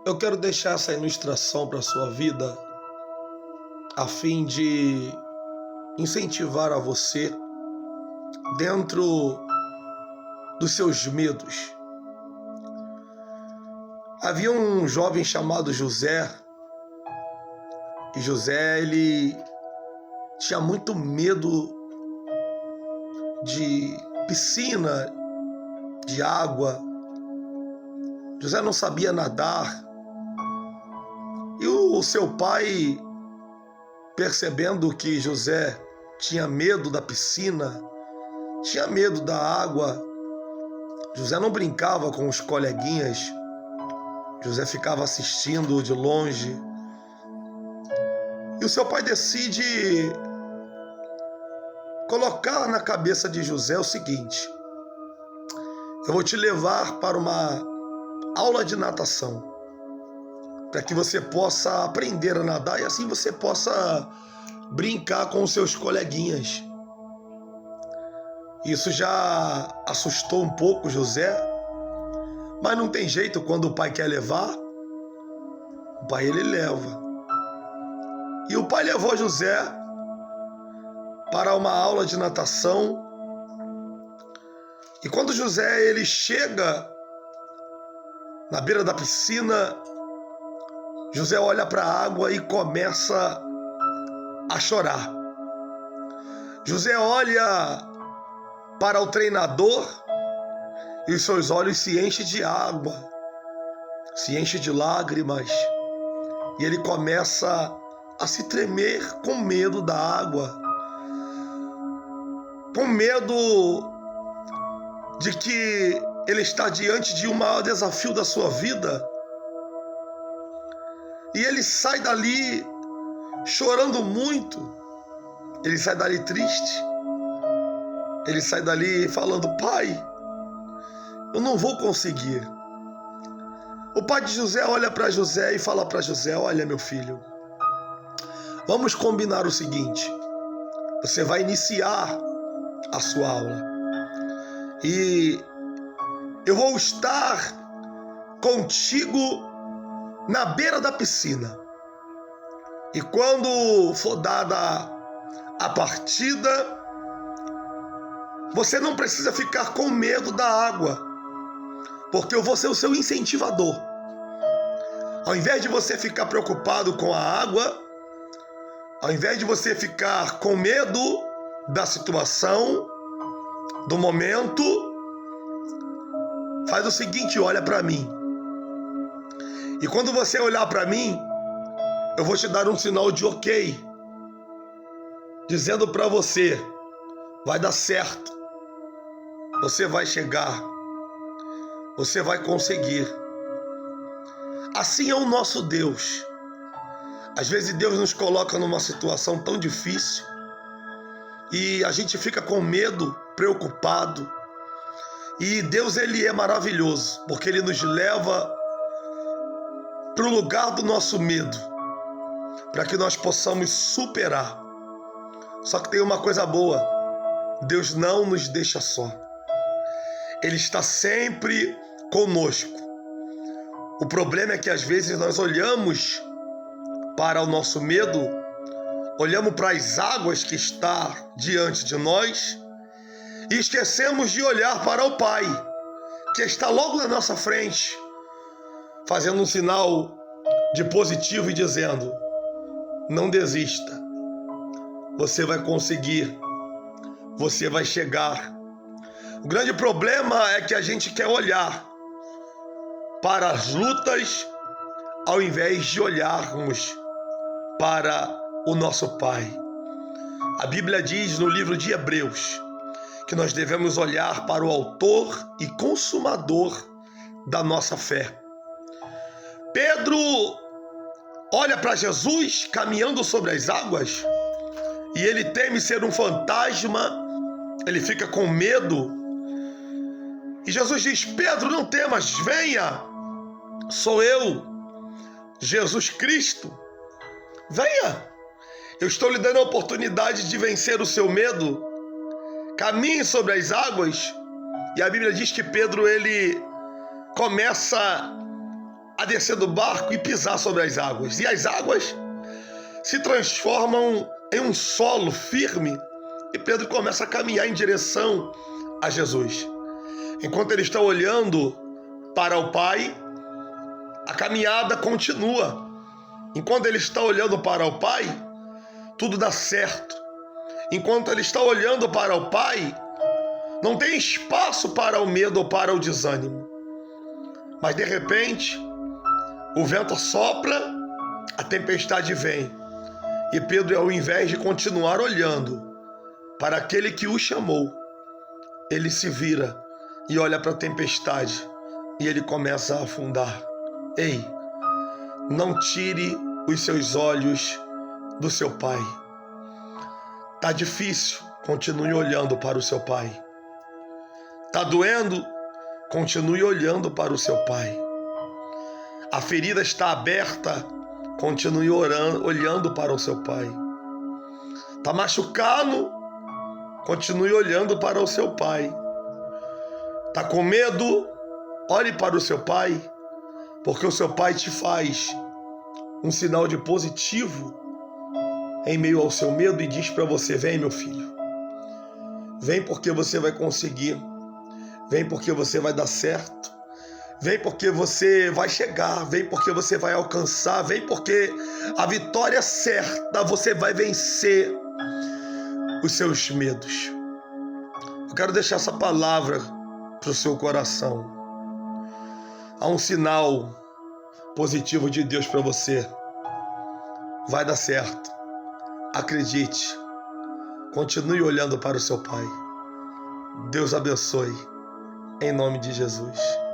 Eu quero deixar essa ilustração para a sua vida a fim de incentivar a você dentro dos seus medos. Havia um jovem chamado José, e José ele tinha muito medo de piscina, de água. José não sabia nadar. E o seu pai, percebendo que José tinha medo da piscina, tinha medo da água, José não brincava com os coleguinhas, José ficava assistindo de longe. E o seu pai decide colocar na cabeça de José o seguinte: eu vou te levar para uma aula de natação, para que você possa aprender a nadar e assim você possa brincar com os seus coleguinhas. Isso já assustou um pouco José, mas não tem jeito, quando o pai quer levar, o pai ele leva. E o pai levou José para uma aula de natação. E quando José ele chega na beira da piscina, José olha para a água e começa a chorar. José olha para o treinador e os seus olhos se enchem de água, se enchem de lágrimas, e ele começa a se tremer com medo da água, com medo de que ele está diante de um maior desafio da sua vida. E ele sai dali chorando muito, ele sai dali triste, ele sai dali falando: pai, eu não vou conseguir. O pai de José olha para José e fala para José: olha, meu filho, vamos combinar o seguinte, você vai iniciar a sua aula e eu vou estar contigo na beira da piscina. E quando for dada a partida, você não precisa ficar com medo da água, porque eu vou ser o seu incentivador. Ao invés de você ficar preocupado com a água, ao invés de você ficar com medo da situação, do momento, faz o seguinte: olha para mim. E quando você olhar para mim, eu vou te dar um sinal de ok, dizendo para você: vai dar certo, você vai chegar, você vai conseguir. Assim é o nosso Deus. Às vezes Deus nos coloca numa situação tão difícil e a gente fica com medo, preocupado. E Deus ele é maravilhoso, porque ele nos leva para o lugar do nosso medo, para que nós possamos superar. Só que tem uma coisa boa: Deus não nos deixa só. Ele está sempre conosco. O problema é que às vezes nós olhamos para o nosso medo, olhamos para as águas que estão diante de nós e esquecemos de olhar para o Pai, que está logo na nossa frente, fazendo um sinal de positivo e dizendo: não desista, você vai conseguir, você vai chegar. O grande problema é que a gente quer olhar para as lutas ao invés de olharmos para o nosso Pai. A Bíblia diz no livro de Hebreus que nós devemos olhar para o autor e consumador da nossa fé. Pedro olha para Jesus caminhando sobre as águas e ele teme ser um fantasma, ele fica com medo. E Jesus diz: Pedro, não temas, venha, sou eu, Jesus Cristo, venha, eu estou lhe dando a oportunidade de vencer o seu medo, caminhe sobre as águas. E a Bíblia diz que Pedro ele começa a descer do barco e pisar sobre as águas. E as águas se transformam em um solo firme e Pedro começa a caminhar em direção a Jesus. Enquanto ele está olhando para o Pai, a caminhada continua. Enquanto ele está olhando para o Pai, tudo dá certo. Enquanto ele está olhando para o Pai, não tem espaço para o medo ou para o desânimo. Mas de repente, o vento sopra, a tempestade vem. E Pedro, ao invés de continuar olhando para aquele que o chamou, ele se vira e olha para a tempestade e ele começa a afundar. Ei, não tire os seus olhos do seu Pai. Tá difícil, continue olhando para o seu Pai. Tá doendo, continue olhando para o seu Pai. A ferida está aberta, continue olhando para o seu Pai. Tá machucado, continue olhando para o seu Pai. Tá com medo, olhe para o seu Pai, porque o seu Pai te faz um sinal de positivo em meio ao seu medo e diz para você: vem, meu filho, vem porque você vai conseguir, vem porque você vai dar certo, vem porque você vai chegar, vem porque você vai alcançar, vem porque a vitória é certa, você vai vencer os seus medos. Eu quero deixar essa palavra para o seu coração. Há um sinal positivo de Deus para você. Vai dar certo. Acredite. Continue olhando para o seu Pai. Deus abençoe. Em nome de Jesus.